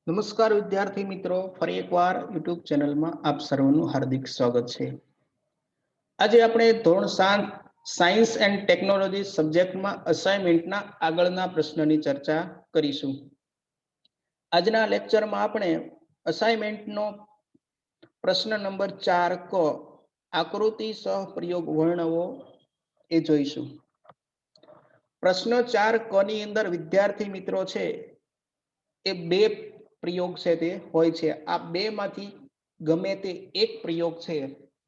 નમસ્કાર વિદ્યાર્થી મિત્રો, ફરી એકવાર યુટ્યુબ ચેનલમાં આપ સર્વનું હાર્દિક સ્વાગત છે. આજે આપણે ધોરણ 7 સાયન્સ એન્ડ ટેકનોલોજી સબ્જેક્ટમાં અસાઇનમેન્ટના આગળના પ્રશ્નની ચર્ચા કરીશું. આજના લેક્ચરમાં આપણે અસાઇનમેન્ટનો પ્રશ્ન નંબર 4 ક આકૃતિ સહ પ્રયોગ વર્ણવો એ જોઈશું. પ્રશ્ન 4 ક ની અંદર વિદ્યાર્થી મિત્રો છે એ બે પ્રયોગ છે તે હોય છે. આ બે માંથી ગમે તે એક પ્રયોગ છે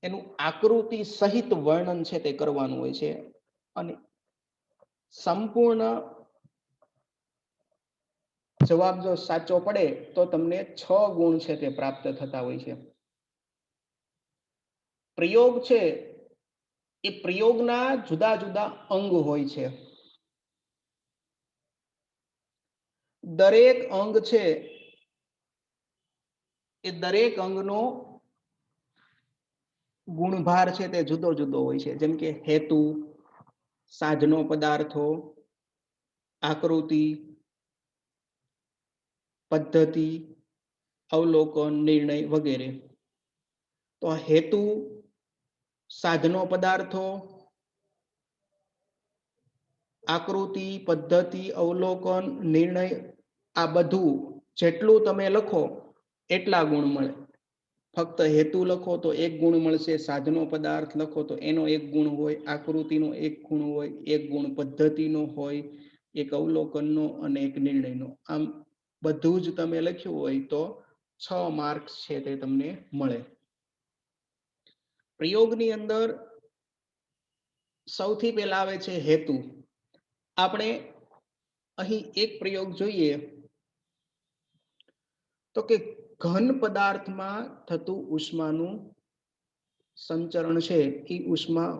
એનું આકૃતિ સહિત વર્ણન છે તે કરવાનું હોય છે અને સંપૂર્ણ જવાબ જો સાચો પડે તો તમને 6 ગુણ છે તે પ્રાપ્ત થતા હોય છે. પ્રયોગ છે એ પ્રયોગના જુદા જુદા અંગ હોય છે. દરેક અંગ છે એ દરેક અંગનો ગુણભાર છે તે જુદો જુદો હોય છે. જેમ કે હેતુ, સાધનો પદાર્થો, આકૃતિ, પદ્ધતિ, અવલોકન, નિર્ણય વગેરે. તો હેતુ, સાધનો પદાર્થો, આકૃતિ, પદ્ધતિ, અવલોકન, નિર્ણય આ બધું જેટલું તમે લખો એટલા ગુણ મળે. ફક્ત હેતુ લખો તો 1 ગુણ મળશે, સાધનો પદાર્થ લખો તો એનો 1 ગુણ હોય, આકૃતિનો 1 ગુણ હોય, 1 ગુણ પદ્ધતિનો હોય, 1 અવલોકનનો અને 1 નિર્ણયનો. આમ બધું જ તમે લખ્યું હોય તો 6 માર્ક્સ છે તે તમને મળે. પ્રયોગની અંદર સૌથી પહેલા આવે છે હેતુ. આપણે અહીં એક પ્રયોગ જોઈએ તો કે ઘન પદાર્થમાં થતું ઉષ્માનું સંચરણ છે એ ઉષ્મા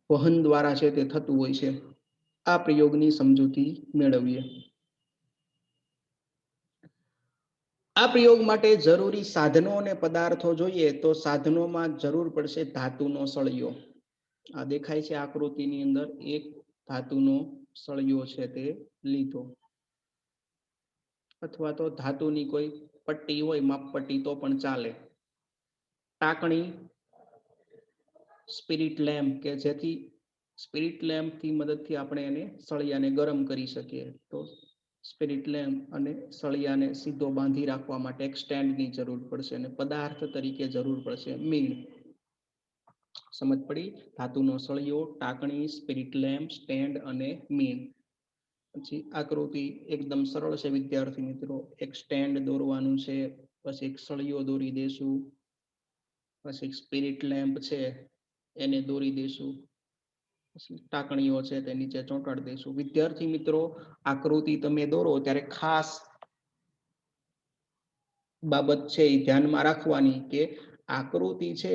વહન દ્વારા છે તે થતું હોય છે. આ પ્રયોગની સમજૂતી મેળવીએ. આ પ્રયોગ માટે જરૂરી સાધનો અને પદાર્થો જોઈએ તો સાધનોમાં જરૂર પડશે ધાતુનો સળિયો. આ દેખાય છે આકૃતિની અંદર, એક ધાતુનો સળિયો છે તે લીધો, અથવા તો ધાતુની કોઈ પટ્ટી હોય, માપપટ્ટી તો પણ ચાલે. ટાંકણી, સ્પિરિટ લેમ્પ કે જેથી સ્પિરિટ લેમ્પથી મદદથી આપણે એને સળિયાને ગરમ કરી શકીએ. તો સ્પિરિટ લેમ્પ અને સળિયાને સીધો બાંધી રાખવા માટે એક સ્ટેન્ડની જરૂર પડશે અને પદાર્થ તરીકે જરૂર પડશે મીણ. સમજ પડી? ધાતુનો સળિયો, ટાંકણી, સ્પિરિટ લેમ્પ, સ્ટેન્ડ અને મીણ. પછી આકૃતિ એકદમ સરળ છે વિદ્યાર્થી મિત્રો. એક સ્ટેન્ડ દોરવાનું છે, પછી એક સળિયો દોરી દેશું, પછી સ્પિરિટ લેમ્પ છે એને દોરી દેશું, પછી ટાંકણીઓ છે તે નીચે ચોંટાડી દઈશું. વિદ્યાર્થી મિત્રો, આકૃતિ તમે દોરો ત્યારે ખાસ બાબત છે એ ધ્યાનમાં રાખવાની કે આકૃતિ છે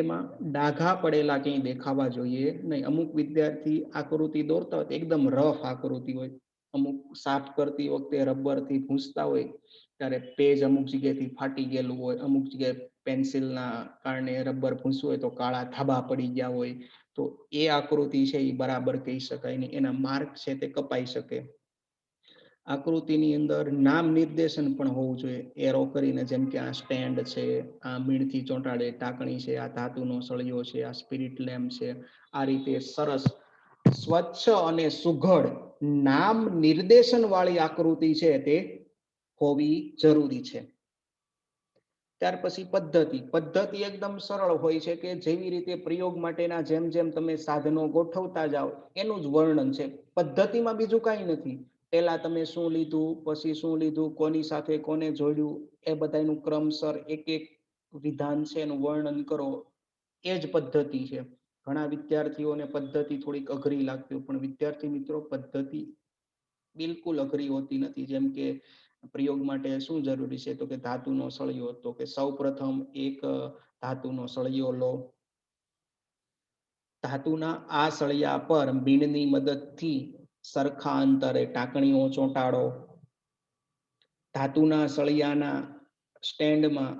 એમાં ડાઘા પડેલા ક્યાંય દેખાવા જોઈએ નહીં. અમુક વિદ્યાર્થી આકૃતિ દોરતા હોય એકદમ રફ આકૃતિ હોય, અમુક સાફ કરતી વખતે રબરથી ભૂંસતા હોય ત્યારે પેજ અમુક જગ્યાએથી ફાટી ગયેલું હોય, અમુક જગ્યાએ પેન્સિલના કારણે રબર ભૂંસવું હોય તો કાળા ધાબા પડી ગયા હોય, તો એ આકૃતિ છે એ બરાબર કહી શકાય નહીં, એના માર્ક છે તે કપાઈ શકે. આકૃતિની અંદર નામ નિર્દેશન પણ હોવું જોઈએ, એરો કરીને. જેમ કે આ સ્ટેન્ડ છે, આ મીણથી ચોંટાડે ટાંકણી છે, આ ધાતુનો સળિયો છે, આ સ્પિરિટ લેમ્પ છે. આ રીતે સરસ સ્વચ્છ અને સુઘડ નામ નિર્દેશન વાળી આકૃતિ છે તે હોવી જરૂરી છે. ત્યાર પછી પદ્ધતિ એકદમ સરળ હોય છે કે જેવી રીતે પ્રયોગ માટેના જેમ જેમ તમે સાધનો ગોઠવતા જાઓ એનું જ વર્ણન છે. પદ્ધતિમાં બીજું કાંઈ નથી. પહેલા તમે શું લીધું, પછી શું લીધું, કોની સાથે કોને જોડ્યું, એ બધાનું ક્રમસર એક એક વિધાન છે એનું વર્ણન કરો, એ જ પદ્ધતિ છે. ઘણા વિદ્યાર્થીઓને પદ્ધતિ થોડીક અઘરી લાગતી હોય, પણ વિદ્યાર્થી મિત્રો પદ્ધતિ બિલકુલ અઘરી હોતી નથી. જેમ કે પ્રયોગ માટે શું જરૂરી છે તો કે ધાતુનો સળિયો. તો કે સૌ પ્રથમ એક ધાતુનો સળિયો લો, ધાતુના આ સળિયા પર મીણની મદદથી સરખા અંતરે ટાંકણીઓ ચોંટાડો, ધાતુના સળિયાના સ્ટેન્ડમાં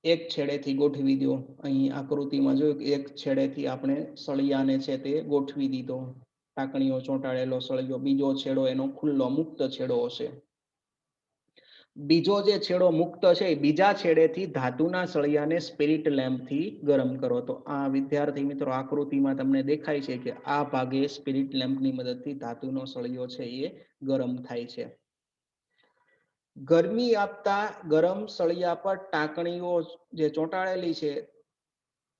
એક છેડેથી ગોઠવી દો. અહીં આકૃતિમાં જોયું કે એક છેડેથી આપણે સળિયાને છે તે ગોઠવી દીધો, ટાંકણીઓ ચોંટાડેલો સળિયો, બીજો છેડો એનો ખુલ્લો મુક્ત છેડો હશે. બીજો જે છેડો મુક્ત છે બીજા છેડેથી ધાતુના સળિયાને સ્પિરિટ લેમ્પથી ગરમ કરો. તો આ વિદ્યાર્થી મિત્રો આકૃતિમાં તમને દેખાય છે કે આ ભાગે સ્પિરિટ લેમ્પની મદદથી ધાતુનો સળિયો છે એ ગરમ થાય છે. ગરમી આપતા ગરમ સળિયા પર ટાંકણીઓ જે ચોંટાડેલી છે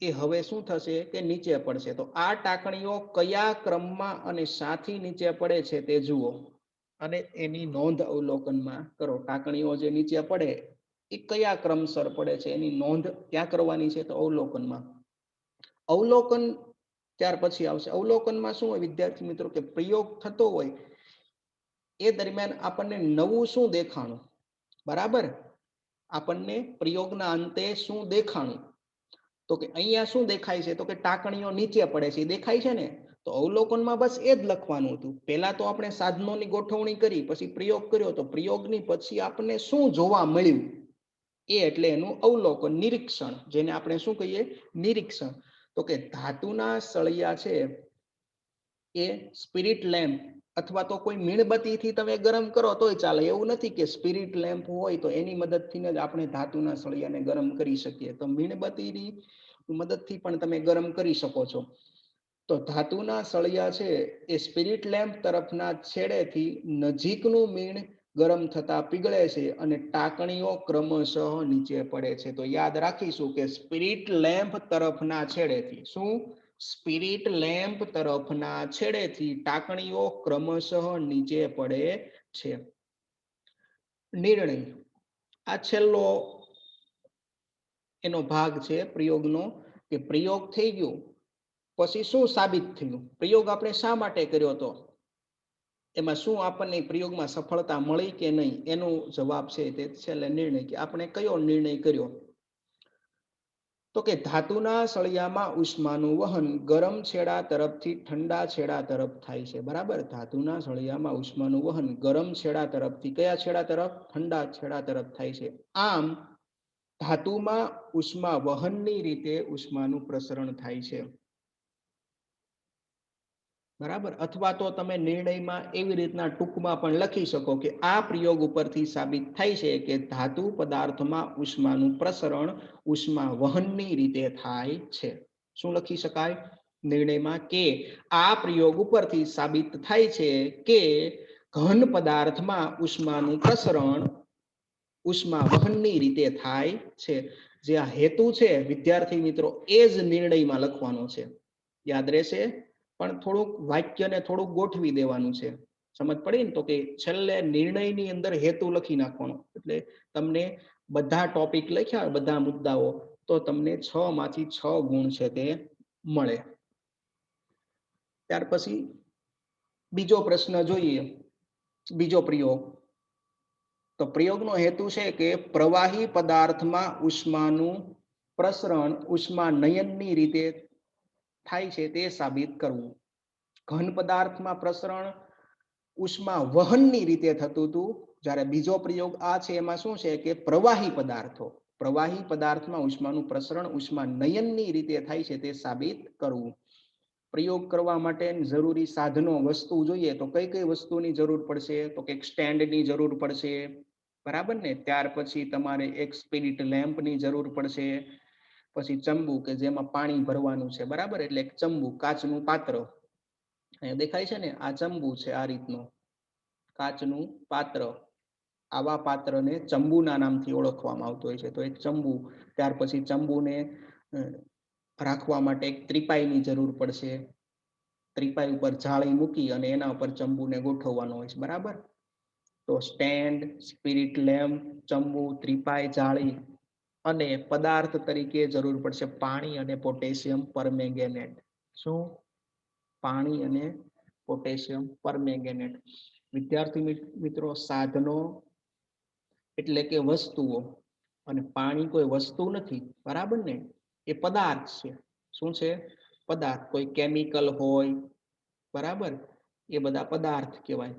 એ હવે શું થશે કે નીચે પડશે. તો આ ટાંકણીઓ કયા ક્રમમાં અને સાથી નીચે પડે છે તે જુઓ અને એની નોંધ અવલોકનમાં કરો. ટાંકણીઓ જે નીચે પડે એ કયા ક્રમસર પડે છે એની નોંધ ક્યાં કરવાની છે? તો અવલોકનમાં. અવલોકન ત્યાર પછી આવશે. અવલોકનમાં શું હોય વિદ્યાર્થી મિત્રો કે પ્રયોગ થતો હોય એ દરમિયાન આપણને નવું શું દેખાણું, બરાબર? આપણને પ્રયોગના અંતે શું દેખાણું? તો કે અહીંયા શું દેખાય છે? તો કે ટાંકણીઓ નીચે પડે છે, દેખાય છે ને? તો અવલોકનમાં બસ એ જ લખવાનું હતું. પહેલા તો આપણે સાધનોની ગોઠવણી કરી, પછી પ્રયોગ કર્યો. તો પ્રયોગની પછી આપણને શું જોવા મળ્યું એ એટલે એનું અવલોકન, નિરીક્ષણ, જેને આપણે શું કહીએ? નિરીક્ષણ. તો કે ધાતુના સળિયા છે એ સ્પિરિટ લેમ્પ અથવા તો કોઈ મીણબત્તીથી તમે ગરમ કરો તોય ચાલે. એવું નથી કે સ્પિરિટ લેમ્પ હોય તો એની મદદથી જ આપણે ધાતુના સળિયાને ગરમ કરી શકીએ. તો મીણબત્તીની મદદથી પણ તમે ગરમ કરી શકો છો. તો ધાતુના સળિયા છે એ સ્પિરિટ લેમ્પ તરફના છેડેથી નજીકનું મીણ ગરમ થતા પીગળે છે અને ટાંકણીઓ ક્રમશઃ નીચે પડે છે. તો યાદ રાખીશું કે સ્પિરિટ લેમ્પ તરફના છેડેથી શું? સ્પિરિટ લેમ્પ તરફના છેડેથી ટાંકણીઓ ક્રમશઃ નીચે પડે છે. નિર્ણય. આ છેલ્લો એનો ભાગ છે પ્રયોગનો, કે પ્રયોગ થઈ ગયો પછી શું સાબિત થયું? પ્રયોગ આપણે શા માટે કર્યો હતો? એમાં શું આપણને પ્રયોગમાં સફળતા મળી કે નહીં? એનો જવાબ છે તે છેલ્લે નિર્ણય, કે આપણે કયો નિર્ણય કર્યો? તો કે ધાતુના સળિયામાં ઉષ્માનું વહન ગરમ છેડા તરફથી ઠંડા છેડા તરફ થાય છે, બરાબર? ધાતુના સળિયામાં ઉષ્માનું વહન ગરમ છેડા તરફથી કયા છેડા તરફ? ઠંડા છેડા તરફ થાય છે. આમ ધાતુમાં ઉષ્મા વહનની રીતે ઉષ્માનું પ્રસરણ થાય છે, બરાબર? અથવા તો તમે નિર્ણયમાં એવી રીતના ટૂંકમાં પણ લખી શકો કે આ પ્રયોગ ઉપરથી સાબિત થાય છે કે ધાતુ પદાર્થમાં ઉષ્માનું પ્રસરણ ઉષ્મા વહનની રીતે થાય છે. શું લખી શકાય નિર્ણયમાં? કે આ પ્રયોગ ઉપરથી સાબિત થાય છે કે ઘન પદાર્થમાં ઉષ્માનું પ્રસરણ ઉષ્મા વહનની રીતે થાય છે. જે આ હેતુ છે વિદ્યાર્થી મિત્રો એ જ નિર્ણયમાં લખવાનો છે. યાદ રહેશે? પણ થોડુંક વાક્યને થોડુંક ગોઠવી દેવાનું છે. સમજ પડી ને? તો કે છેલ્લે નિર્ણયની અંદર હેતુ લખી નાખવાનો. એટલે તમને બધા ટોપિક લખ્યા હોય, બધા મુદ્દાઓ, તો તમને 6 માંથી 6 ગુણ છે તે મળે. ત્યાર પછી બીજો પ્રશ્ન જોઈએ, બીજો પ્રયોગ. તો પ્રયોગનો હેતુ છે કે પ્રવાહી પદાર્થમાં ઉષ્માનું પ્રસરણ ઉષ્મા નયનની રીતે થાય છે તે સાબિત કરવું. ઘન પદાર્થમાં પ્રસરણ ઉષ્મા વહનની રીતે થતું હતું, જ્યારે બીજો પ્રયોગ આ છે એમાં શું છે કે પ્રવાહી પદાર્થમાં ઉષ્માનું પ્રસરણ ઉષ્મા નયનની રીતે થાય છે તે સાબિત કરવું. પ્રયોગ કરવા માટે જરૂરી સાધનો વસ્તુ જોઈએ તો કઈ કઈ વસ્તુની જરૂર પડશે? તો કે સ્ટેન્ડની જરૂર પડશે, બરાબર ને? ત્યાર પછી તમારે એક સ્પિરિટ લેમ્પની જરૂર પડશે. પછી ચંબુ કે જેમાં પાણી ભરવાનું છે, બરાબર? એટલે એક ચંબુ, કાચનું પાત્ર. અહીંયા દેખાય છે ને? આ ચંબુ છે, આ રીતનું કાચનું પાત્ર. આવા પાત્રને ચંબુના નામથી ઓળખવામાં આવતું હોય છે. તો એક ચંબુ. ત્યાર પછી ચંબુને રાખવા માટે એક ત્રિપાઈની જરૂર પડશે. ત્રિપાઈ ઉપર જાળી મૂકી અને એના ઉપર ચંબુને ગોઠવવાનો હોય છે, બરાબર? તો સ્ટેન્ડ, સ્પિરિટ લેમ્પ, ચંબુ, ત્રિપાઈ, જાળી અને પદાર્થ તરીકે જરૂર પડશે પાણી અને પોટેશિયમ પરમેંગેનેટ. શું? પાણી અને પોટેશિયમ પરમેંગેનેટ. વિદ્યાર્થી મિત્રો સાધનો એટલે કે વસ્તુઓ, અને પાણી કોઈ વસ્તુ નથી, બરાબર ને? એ પદાર્થ છે. શું છે? પદાર્થ. કોઈ કેમિકલ હોય, બરાબર? એ બધા પદાર્થ કહેવાય.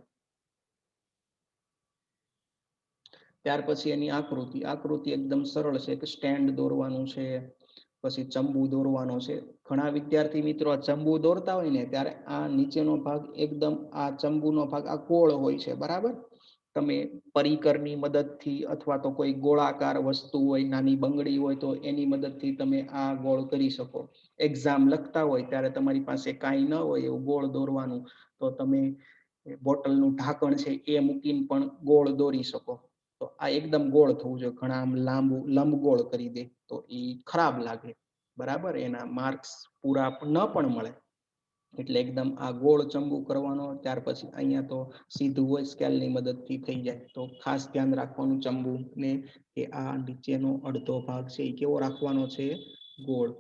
ત્યાર પછી એની આકૃતિ એકદમ સરળ છે કે સ્ટેન્ડ દોરવાનું છે, પછી ચંબુ દોરવાનો છે. ઘણા વિદ્યાર્થી મિત્રો આ ચંબુ દોરતા હોય ને ત્યારે આ નીચેનો ભાગ એકદમ, આ ચંબુનો ભાગ આ ગોળ હોય છે, બરાબર? તમે પરિકરની મદદથી અથવા તો કોઈ ગોળાકાર વસ્તુ હોય, નાની બંગડી હોય તો એની મદદથી તમે આ ગોળ કરી શકો. એક્ઝામ લખતા હોય ત્યારે તમારી પાસે કાંઈ ન હોય એવું ગોળ દોરવાનું, તો તમે બોટલનું ઢાંકણ છે એ મૂકીને પણ ગોળ દોરી શકો. તો આ એકદમ ગોળ થવું જોઈએ. ઘણા આમ લાંબુ લંબગોળ કરી દે તો એ ખરાબ લાગે, બરાબર, એના માર્ક્સ પૂરા ન પણ મળે. એટલે એકદમ આ ગોળ ચંબુ કરવાનો. ત્યાર પછી અહીંયા તો સીધું હોય, સ્કેલની મદદથી થઈ જાય. તો ખાસ ધ્યાન રાખવાનું ચંબુ ને કે આ નીચેનો અડધો ભાગ છે એ કેવો રાખવાનો છે, ગોળ,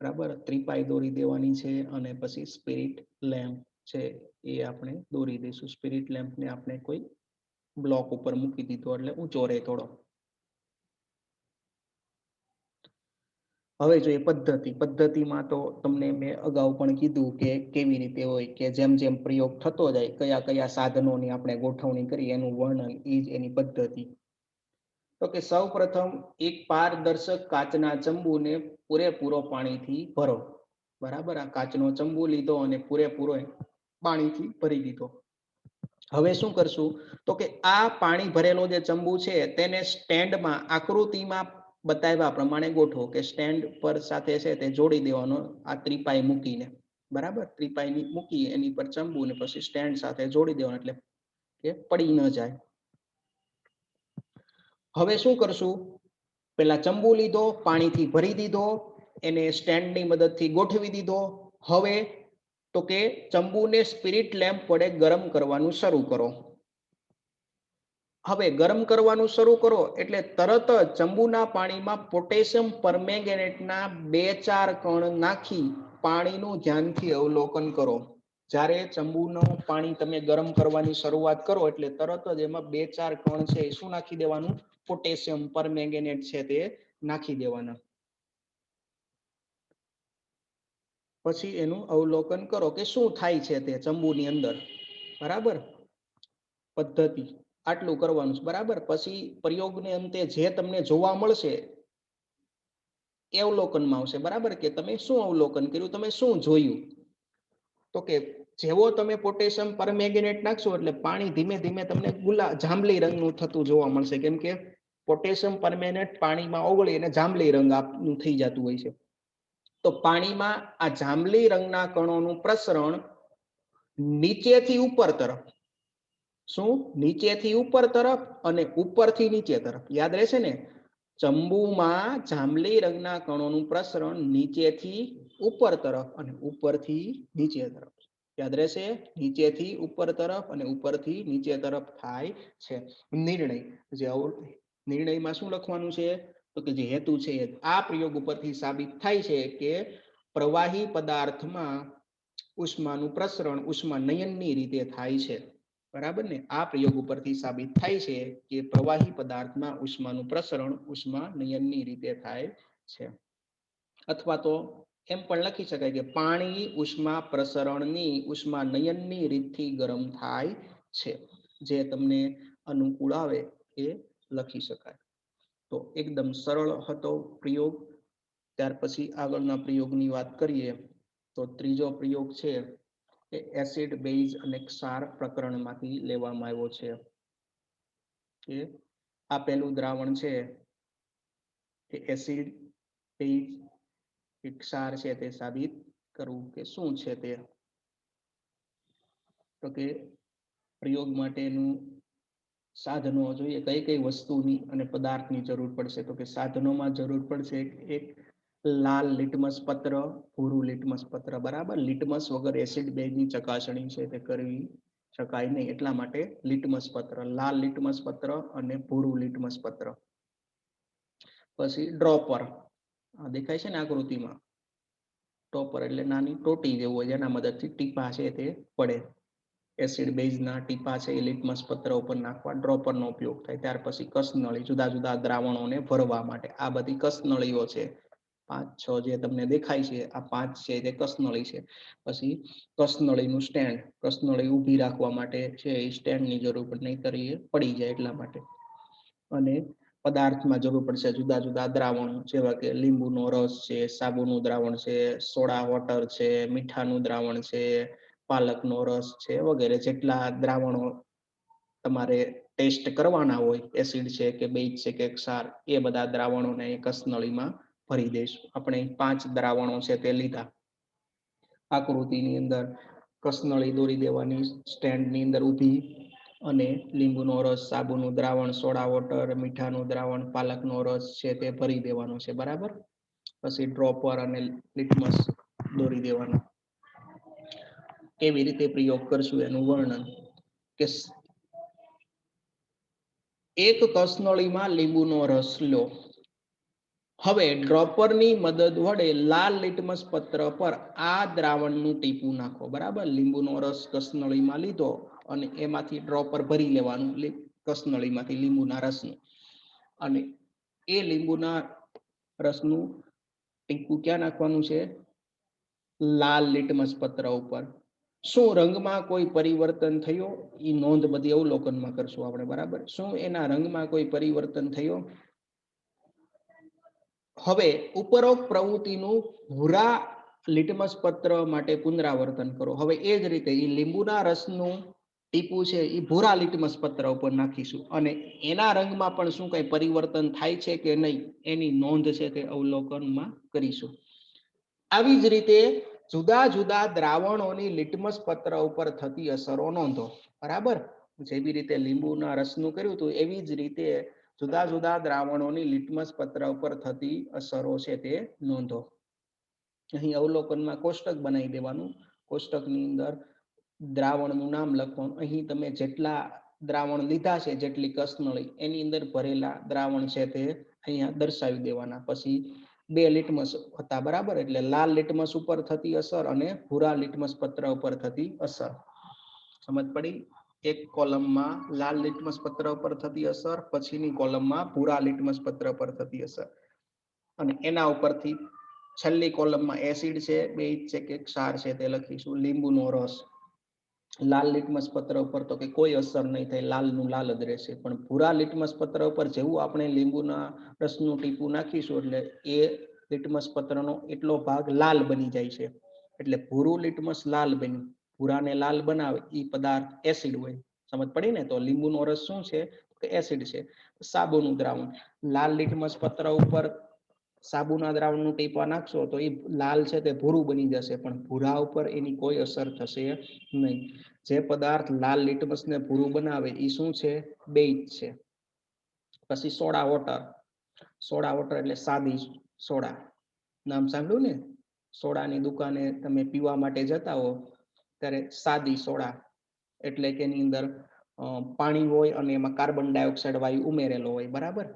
બરાબર. ત્રિપાઈ દોરી દેવાની છે અને પછી સ્પિરિટ લેમ્પ છે એ આપણે દોરી દઈશું. સ્પિરિટ લેમ્પને આપણે કોઈ બ્લોક ઉપર મૂકી દીધો એટલે ઊંચો રહે થોડો. હવે જોઈએ પદ્ધતિમાં તો તમને મેં અગાઉ પણ કીધું કે કેવી રીતે હોય, કે જેમ જેમ પ્રયોગ થતો જાય કયા કયા સાધનોની આપણે ગોઠવણી કરી એનું વર્ણન, એ જ એની પદ્ધતિ. તો કે સૌ પ્રથમ એક પારદર્શક કાચના ચંબુને પૂરેપૂરો પાણીથી ભરો, બરાબર. આ કાચનો ચંબુ લીધો અને પૂરેપૂરો પાણીથી ભરી દીધો. હવે શું કરશું, તો કે આ પાણી ભરેલો જે ચંબુ છે તેને સ્ટેન્ડમાં આકૃતિમાં બતાવ્યા પ્રમાણે ગોઠવો, કે સ્ટેન્ડ પર સાથે છે તે જોડી દેવાનો આ ત્રિપાઈ મૂકીને, બરાબર. ત્રિપાઈ મૂકી એની પર ચંબુ ને પછી સ્ટેન્ડ સાથે જોડી દેવાનું એટલે કે પડી ન જાય. હવે શું કરશું, પેલા ચંબુ લીધો, પાણીથી ભરી દીધો, એને સ્ટેન્ડની મદદથી ગોઠવી દીધો. હવે તો કે ચંબુને સ્પિરિટ લેમ્પ વડે ગરમ કરવાનું શરૂ કરો. હવે ગરમ કરવાનું શરૂ કરો એટલે તરત જ ચંબુના પાણીમાં પોટેશિયમ પરમેંગેનેટના 2-4 કણ નાખી પાણીનું ધ્યાનથી અવલોકન કરો. જ્યારે ચંબુનું પાણી તમે ગરમ કરવાની શરૂઆત કરો એટલે તરત જ એમાં 2-4 કણ છે એ શું નાખી દેવાનું, પોટેશિયમ પરમેંગેનેટ છે તે નાખી દેવાના. પછી એનું અવલોકન કરો કે શું થાય છે તે ચંબુની અંદર, બરાબર. પદ્ધતિ આટલું કરવાનું છે, બરાબર. પછી પ્રયોગને અંતે જે તમને જોવા મળશે એ અવલોકનમાં આવશે, બરાબર, કે તમે શું અવલોકન કર્યું, તમે શું જોયું. તો કે જેવો તમે પોટેશિયમ પરમેંગેનેટ નાખશો એટલે પાણી ધીમે ધીમે તમને જાંબલી રંગનું થતું જોવા મળશે, કેમ કે પોટેશિયમ પરમેંગેનેટ પાણીમાં ઓગળી અને જાંબલી રંગ આપનું થઈ જતું હોય છે. તો પાણીમાં આ જાંબલી રંગના કણોનું પ્રસરણ નીચેથી ઉપર તરફ, શું, નીચેથી ઉપર તરફ અને ઉપરથી નીચે તરફ, યાદ રહેશે ને. ચંબુમાં જાંબલી રંગના કણોનું પ્રસરણ નીચેથી ઉપર તરફ અને ઉપરથી નીચે તરફ, યાદ રહેશે. નીચેથી ઉપર તરફ અને ઉપરથી નીચે તરફ થાય છે. નિર્ણય, નિર્ણયમાં શું લખવાનું છે, તો કે જે હેતુ છે આ પ્રયોગ ઉપરથી સાબિત થાય છે કે પ્રવાહી પદાર્થમાં ઉષ્માનું પ્રસરણ ઉષ્માનયનની રીતે થાય છે, બરાબર ને. આ પ્રયોગ ઉપરથી સાબિત થાય છે કે પ્રવાહી પદાર્થમાં ઉષ્માનું પ્રસરણ ઉષ્માનયનની રીતે થાય છે. અથવા તો એમ પણ લખી શકાય કે પાણી ઉષ્મા પ્રસરણની ઉષ્માનયનની રીતથી ગરમ થાય છે. જે તમને અનુકૂળ આવે એ લખી શકાય. તો એકદમ સરળ હતો પ્રયોગ. ત્યાર પછી આગળના પ્રયોગની વાત કરીએ તો ત્રીજો પ્રયોગ છે એ એસિડ, બેઝ અને ક્ષાર પ્રકરણમાંથી લેવામાં આવ્યો છે. કે આપેલું દ્રાવણ છે કે એસિડ, બેઝ કે ક્ષાર છે તે સાબિત કરવું કે શું છે તે. તો કે પ્રયોગ માટેનું સાધનો જોઈએ, કઈ કઈ વસ્તુની અને પદાર્થની જરૂર પડશે. તો કે સાધનોમાં જરૂર પડશે એક લાલ લિટમસ પત્ર, ભૂરું લિટમસ પત્ર, બરાબર. લિટમસ વગર એસિડ બેઝની ચકાસણી છે તે કરવી શકાય નહીં, એટલા માટે લિટમસ પત્ર, લાલ લિટમસ પત્ર અને ભૂરું લિટમસ પત્ર. પછી ડ્રોપર, દેખાય છે ને આકૃતિમાં, ટોપર એટલે નાની ટોટી જેવું હોય જેના મદદથી ટીપા છે તે પડે. એસિડ બેઝના ટીપા છે એ લિટમસ પત્ર ઉપર નાખવા ડ્રોપરનો ઉપયોગ થાય. ત્યાર પછી કસનળી, જુદા જુદા દ્રાવણોને ભરવા માટે આ બધી કસનળીઓ છે. 5-6 જે તમને દેખાય છે આ 5 છે તે કસનળી છે. પછી કસનળીનું સ્ટેન્ડ, કસનળી ઊભી રાખવા માટે છે એ સ્ટેન્ડની જરૂર પડે, નહીંતર એ પડી જાય એટલા માટે. અને પદાર્થમાં જરૂર પડશે જુદા જુદા દ્રાવણો, જેવા કે લીંબુનો રસ છે, સાબુનું દ્રાવણ છે, સોડા વોટર છે, મીઠાનું દ્રાવણ છે, પાલકનો રસ છે, વગેરે જેટલા દ્રાવણો તમારે ટેસ્ટ કરવાના હોય, એસિડ છે કે બેઝ છે કે ક્ષાર, એ બધા દ્રાવણોને કસનળીમાં ભરી દઈશું. આપણે 5 દ્રાવણો છે તે લીધા. આકૃતિની અંદર કસનળી દોરી દેવાની, સ્ટેન્ડની અંદર ઊભી, અને લીંબુનો રસ, સાબુનું દ્રાવણ, સોડા વોટર, મીઠાનું દ્રાવણ, પાલકનો રસ છે તે ભરી દેવાનો છે. બરાબર. પછી ડ્રોપર અને લિટમસ દોરી દેવાના. કેવી રીતે પ્રયોગ કરશું એનું વર્ણન, કે એક કસનળીમાં લીંબુનો રસ લો. હવે ડ્રોપરની મદદ વડે લાલ લિટમસ પત્ર પર આ દ્રાવણનું ટીપું નાખો. બરાબર. લીંબુનો રસ કસનળીમાં લીધો અને એમાંથી ડ્રોપર ભરી લેવાનું, કસનળીમાંથી લીંબુના રસનું, અને એ લીંબુના રસનું ટીપું ક્યાં નાખવાનું છે? લાલ લિટમસ પત્ર ઉપર. શું રંગમાં કોઈ પરિવર્તન થયો? એ નોંધ બધી અવલોકનમાં કરશું આપણે. બરાબર. શું એના રંગમાં કોઈ પરિવર્તન થયો? હવે ઉપરોક્ત પ્રવૃત્તિનું ભૂરા લિટમસ પત્ર માટે પુનરાવર્તન કરો. હવે એ જ રીતે એ લીંબુના રસનું ટીપું છે એ ભૂરા લિટમસ પત્ર ઉપર નાખીશું, અને એના રંગમાં પણ શું કઈ પરિવર્તન થાય છે કે નહીં એની નોંધ છે તે અવલોકનમાં કરીશું. આવી જ રીતે જુદા જુદા દ્રાવણોની લિટમસ પત્ર ઉપર થતી અસરો નોંધો. બરાબર. જેવી રીતે લીંબુના રસનું કર્યું હતું એવી જ રીતે જુદા જુદા દ્રાવણોની લિટમસ પત્ર ઉપર થતી અસરો છે તે નોંધો. અહીં અવલોકનમાં કોષ્ટક બનાવી દેવાનું. કોષ્ટકની અંદર દ્રાવણનું નામ લખવાનું. અહીં તમે જેટલા દ્રાવણ લીધા છે, જેટલી કસનળી, એની અંદર ભરેલા દ્રાવણ છે તે અહીંયા દર્શાવી દેવાના. પછી 2 લિટમસ હતા. બરાબર. એટલે લાલ લિટમસ ઉપર થતી અસર અને ભૂરા લિટમસ પત્ર ઉપર થતી અસર. સમજ પડી? એક કોલમમાં લાલ લિટમસ પત્ર પર થતી અસર, પછીની કોલમમાં ભૂરા લિટમસ પત્ર પર થતી અસર, અને એના ઉપરથી છેલ્લી કોલમમાં એસિડ છે, બેઝ છે કે ક્ષાર છે તે લખીશું. લીંબુનો રસ, લાલ લિટમસ પત્ર ઉપર તો કે કોઈ અસર નહીં થાય, લાલનું લાલ જ રહેશે. પણ ભૂરા લિટમસ પત્ર ઉપર જેવું આપણે લીંબુના રસનું ટીપું નાખીશું એટલે એ લિટમસ પત્રનો એટલો ભાગ લાલ બની જાય છે. એટલે ભૂરું લિટમસ લાલ બન્યું. ભૂરાને લાલ બનાવે એ પદાર્થ એસિડ હોય. સમજ પડી ને? તો લીંબુનો રસ શું છે? એસિડ છે. સાબુનું દ્રાવણ, લાલ લિટમસ પત્ર ઉપર સાબુના દ્રાવણનું ટીપા નાખશો તો એ લાલ છે તે ભૂરું બની જશે, પણ ભૂરા ઉપર એની કોઈ અસર થશે નહીં. જે પદાર્થ લાલ લિટમસને ભૂરું બનાવે એ શું છે? બેઝ છે. પછી સોડા વોટર. સોડા વોટર એટલે સાદી સોડા. નામ સાંભળ્યું ને? સોડાની દુકાને તમે પીવા માટે જતા હો ત્યારે સાદી સોડા એટલે કે એની અંદર પાણી હોય અને એમાં કાર્બન ડાયોક્સાઇડ વાયુ ઉમેરેલો હોય. બરાબર.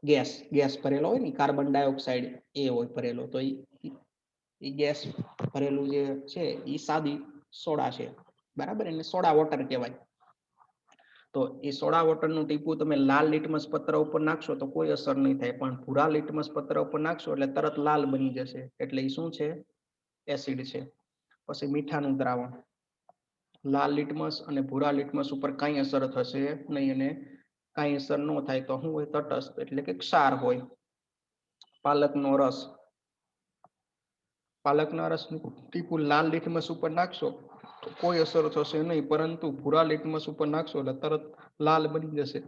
ગેસ ભરેલો હોય ને, કાર્બન ડાયોક્સાઇડ એ હોય ભરેલો. તો એ ગેસ ભરેલું જે છે એ સાદી સોડા છે. બરાબર. એને સોડા વોટર કહેવાય. તો એ સોડા વોટરનું ટીપું તમે લાલ લિટમસ પત્ર ઉપર નાખશો તો કોઈ અસર નહીં થાય, પણ ભૂરા લિટમસ પત્ર ઉપર નાખશો એટલે તરત લાલ બની જશે. એટલે એ શું છે? એસિડ છે. પછી મીઠાનું દ્રાવણ, લાલ લિટમસ અને ભૂરા લિટમસ ઉપર કાંઈ અસર થશે નહીં, અને કાંઈ અસર ન થાય તો શું હોય? તટસ્થ એટલે કે ક્ષાર હોય. પાલકનો રસ, પાલકના રસનું ટીપું લાલ લિટમસ ઉપર નાખશો તો કોઈ અસર થશે નહીં, પરંતુ ભૂરા લિટમસ ઉપર નાખશો એટલે તરત લાલ બની જશે.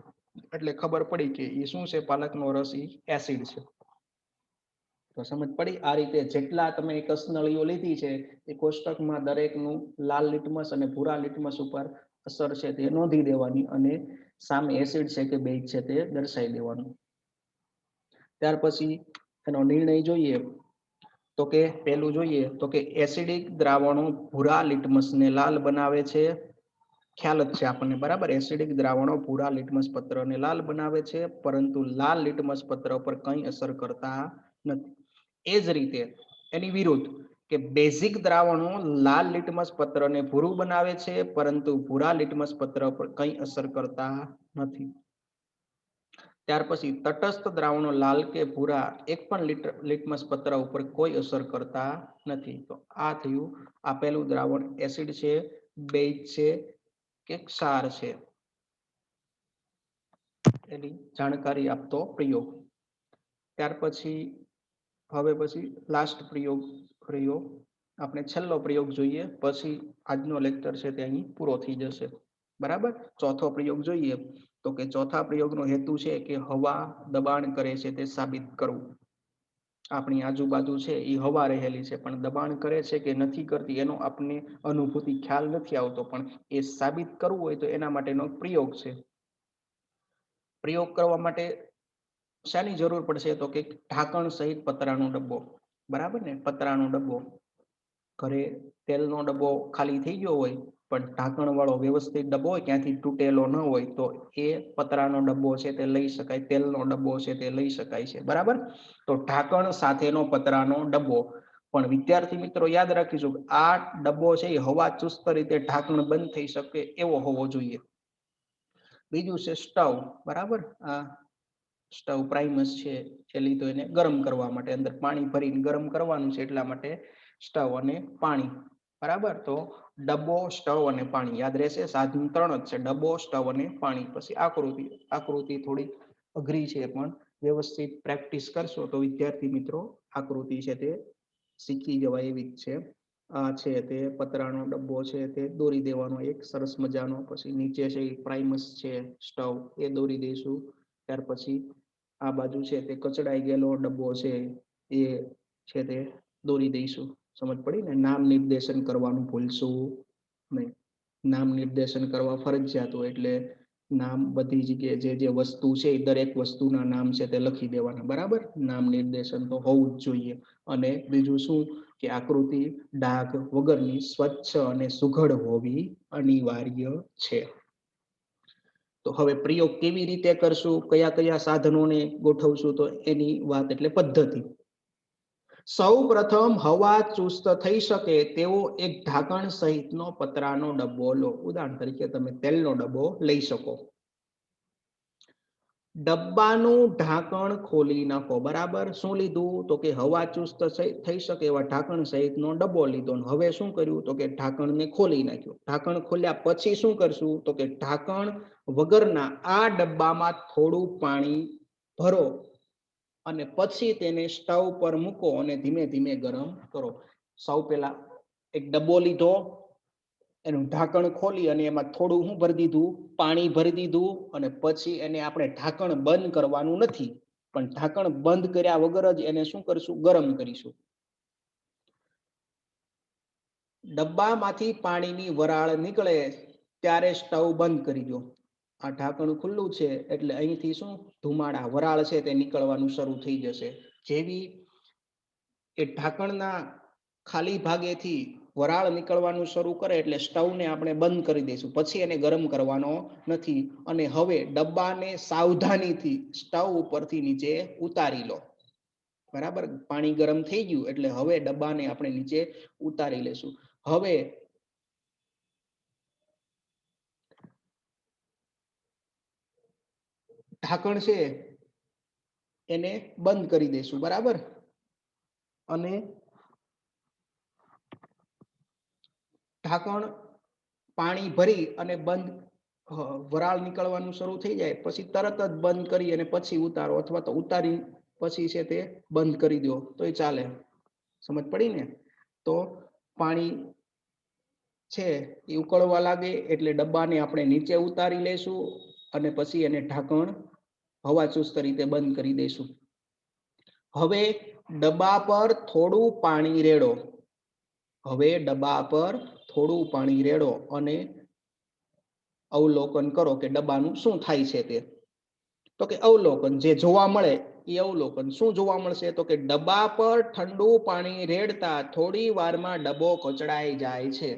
એટલે ખબર પડી કે એ શું છે? પાલકનો રસ એ એસિડ છે. તો સમજ પડી? આ રીતે જેટલા તમે કસનળીઓ લીધી છે એ કોષ્ટકમાં દરેકનું લાલ લિટમસ અને ભૂરા લિટમસ ઉપર અસર છે તે નોંધી દેવાની, અને સામે એસિડ છે કે બેઝ છે તે દર્શાવી દેવાનું. ત્યાર પછી એનો નિર્ણય જોઈએ તો કે પેલું જોઈએ તો કે એસિડિક દ્રાવણો ભૂરા લિટમસને લાલ બનાવે છે. ખ્યાલ જ છે આપણને. બરાબર. એસિડિક દ્રાવણો ભૂરા લિટમસ પત્રને લાલ બનાવે છે, પરંતુ લાલ લિટમસ પત્ર પર કંઈ અસર કરતા નથી. એ જ રીતે એની વિરુદ્ધ કે બેઝિક દ્રાવણો લાલ લિટમસ પત્રને ભૂરું બનાવે છે, પરંતુ ભૂરા લિટમસ પત્ર પર કંઈ અસર કરતા નથી. ત્યાર પછી તટસ્થ દ્રાવણો લાલ કે ભૂરા એક પણ લિટમસ પત્ર ઉપર કોઈ અસર કરતા નથી. તો આ થયું આપેલું દ્રાવણ એસિડ છે, બેઝ છે કે ક્ષાર છે એની જાણકારી આપતો પ્રયોગ. ત્યાર પછી હવે લાસ્ટ પ્રયોગ આપણે છેલ્લો પ્રયોગ જોઈએ, પછી આજનો લેક્ચર છે તે અહીં પૂરો થઈ જશે. બરાબર. ચોથો પ્રયોગ જોઈએ તો કે ચોથા પ્રયોગનો હેતુ છે કે હવા દબાણ કરે છે તે સાબિત કરવું. આપણી આજુબાજુ છે એ હવા રહેલી છે પણ દબાણ કરે છે કે નથી કરતી એનો આપણને અનુભૂતિ ખ્યાલ નથી આવતો, પણ એ સાબિત કરવું હોય તો એના માટેનો પ્રયોગ છે. પ્રયોગ કરવા માટે શાની જરૂર પડશે તો કે ઢાંકણ સહિત પતરાનો ડબ્બો. બરાબર ને, પતરાનો ડબ્બો. ઘરે તેલનો ડબ્બો ખાલી થઈ ગયો હોય પણ ઢાંકણ વાળો વ્યવસ્થિત ડબ્બો હોય, ક્યાંથી તૂટેલો ન હોય, તો એ પતરાનો ડબ્બો છે તે લઈ શકાય, તેલનો ડબ્બો છે તે લઈ શકાય છે. બરાબર. તો ઢાંકણ સાથેનો પતરાનો ડબ્બો. પણ વિદ્યાર્થી મિત્રો યાદ રાખીશું આ ડબ્બો છે એ હવા ચુસ્ત રીતે ઢાંકણ બંધ થઈ શકે એવો હોવો જોઈએ. બીજું છે સ્ટવ. બરાબર. આ સ્ટવ પ્રાઇમસ છે એ લીધો એને ગરમ કરવા માટે, અંદર પાણી ભરીને ગરમ કરવાનું છે એટલા માટે સ્ટવ અને પાણી. બરાબર. તો ડબ્બો, સ્ટવ અને પાણી યાદ રહેશે. સાધન 3 જ છે, ડબ્બો, સ્ટવ અને પાણી. પછી આકૃતિ. આકૃતિ થોડી અઘરી છે પણ વ્યવસ્થિત પ્રેક્ટિસ કરશો તો વિદ્યાર્થી મિત્રો આકૃતિ છે તે શીખી જવાય એવી જ છે. આ છે તે પતરાનો ડબ્બો છે તે દોરી દેવાનો એક સરસ મજાનો. પછી નીચે છે એ પ્રાઇમસ છે સ્ટવ, એ દોરી દઈશું. ત્યાર પછી આ બાજુ છે તે કચડાઈ ગયેલો ડબ્બો છે એ છે તે દોરી દઈશું. સમજ પડી ને. નામ નિર્દેશન કરવાનું ભૂલશું નહીં. નામ નિર્દેશન કરવા ફરજિયાત હોય એટલે નામ બધી જગ્યાએ જે જે વસ્તુ છે એ દરેક વસ્તુના નામ છે તે લખી દેવાના. બરાબર. નામ નિર્દેશન તો હોવું જ જોઈએ. અને બીજું શું કે આકૃતિ ડાઘ વગરની સ્વચ્છ અને સુઘડ હોવી અનિવાર્ય છે. તો હવે પ્રયોગ કેવી રીતે કરશું, કયા કયા સાધનોને ગોઠવશું, તો એની વાત એટલે પદ્ધતિ. સૌ પ્રથમ હવા ચુસ્ત થઈ શકે તેવો એક ઢાંકણ સહિતનો પતરાનો ડબ્બો લો. ઉદાહરણ તરીકે તમે તેલનો ડબ્બો લઈ શકો. ડબ્બાનું ઢાંકણ ખોલી નાખો. બરાબર. શું લીધું તો કે હવા ચુસ્ત થઈ શકે એવા ઢાંકણ સહિતનો ડબ્બો લીધો. હવે શું કર્યું તો કે ઢાંકણને ખોલી નાખ્યું. ઢાંકણ ખોલ્યા પછી શું કરશું તો કે ઢાંકણ વગરના આ ડબ્બામાં થોડું પાણી ભરો અને પછી તેને સ્ટવ પર મૂકો અને ધીમે ધીમે ગરમ કરો. સૌ પહેલા એક ડબ્બો લીધો, એનું ઢાંકણ ખોલી અને એમાં થોડું શું ભરી દીધું, પાણી ભરી દીધું. અને પછી એને આપણે ઢાંકણ બંધ કરવાનું નથી, પણ ઢાંકણ બંધ કર્યા વગર જ એને શું કરશું, ગરમ કરીશું. ડબ્બામાંથી પાણીની વરાળ નીકળે ત્યારે સ્ટવ બંધ કરી દો. આ ઢાંકણ ખુલ્લું છે એટલે અહીંથી શું ધુમાડા, વરાળ છે તે નીકળવાનું શરૂ થઈ જશે. જેવી એ ઢાંકણના ખાલી ભાગેથી વરાળ નીકળવાનું શરૂ કરે એટલે સ્ટવને આપણે બંધ કરી દઈશું. પછી એને ગરમ કરવાનો નથી. અને હવે ડબ્બાને સાવધાનીથી સ્ટવ ઉપરથી નીચે ઉતારી લો. બરાબર. પાણી ગરમ થઈ ગયું એટલે હવે ડબ્બાને આપણે નીચે ઉતારી લેશું. હવે ઢાંકણ છે એને બંધ કરી દઈશું. બરાબર. અને ઢાંકણ પાણી ભરી અને બંધ, વરાળ નીકળવાનું શરૂ થઈ જાય પછી તરત જ બંધ કરી અને પછી ઉતારો, અથવા તો ઉતારી પછી છે તે બંધ કરી દો તોય ચાલે. સમજ પડી ને. તો પાણી છે એ ઉકળવા લાગે એટલે ડબ્બાને આપણે નીચે ઉતારી લેશું અને પછી એને ઢાંકણ હવા ચુસ્ત રીતે બંધ કરી દઈશું. હવે ડબ્બા પર થોડું પાણી રેડો. હવે ડબ્બા પર થોડું પાણી રેડો અને અવલોકન કરો કે ડબ્બાનું શું થાય છે તે. તો કે અવલોકન જે જોવા મળે એ અવલોકન. શું જોવા મળશે તો કે ડબ્બા પર ઠંડુ પાણી રેડતા થોડી વારમાં ડબ્બો કચડાઈ જાય છે.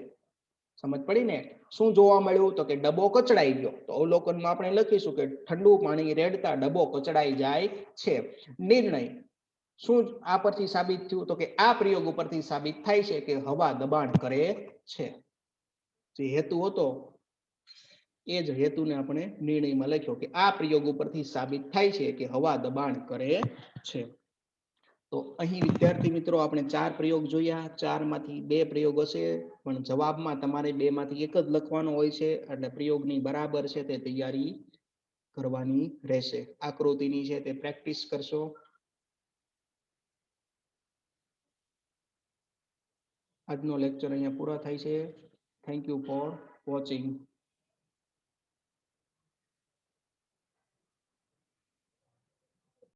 સમજ પડી ને. શું જોવા મળ્યું તો કે ડબ્બો કચડાઈ ગયો. તો અવલોકનમાં આપણે લખીશું કે ઠંડુ પાણી રેડતા ડબ્બો કચડાઈ જાય છે. નિર્ણય શું આ પરથી સાબિત થયું તો કે આ પ્રયોગ ઉપરથી સાબિત થાય છે કે હવા દબાણ કરે છે. જે હેતુ હતો એ જ હેતુને આપણે નિર્ણયમાં લખ્યો કે આ પ્રયોગ ઉપરથી સાબિત થાય છે કે હવા દબાણ કરે છે. તો અહીં વિદ્યાર્થી મિત્રો આપણે 4 પ્રયોગ જોયા. 4 માંથી 2 પ્રયોગ હશે પણ જવાબમાં તમારે 2 માંથી એક જ લખવાનો હોય છે. એટલે પ્રયોગની બરાબર છે તે તૈયારી કરવાની રહેશે. આકૃતિની છે તે પ્રેક્ટિસ કરશો. આજનો લેક્ચર અહીંયા પૂરો થાય છે. Thank you for watching.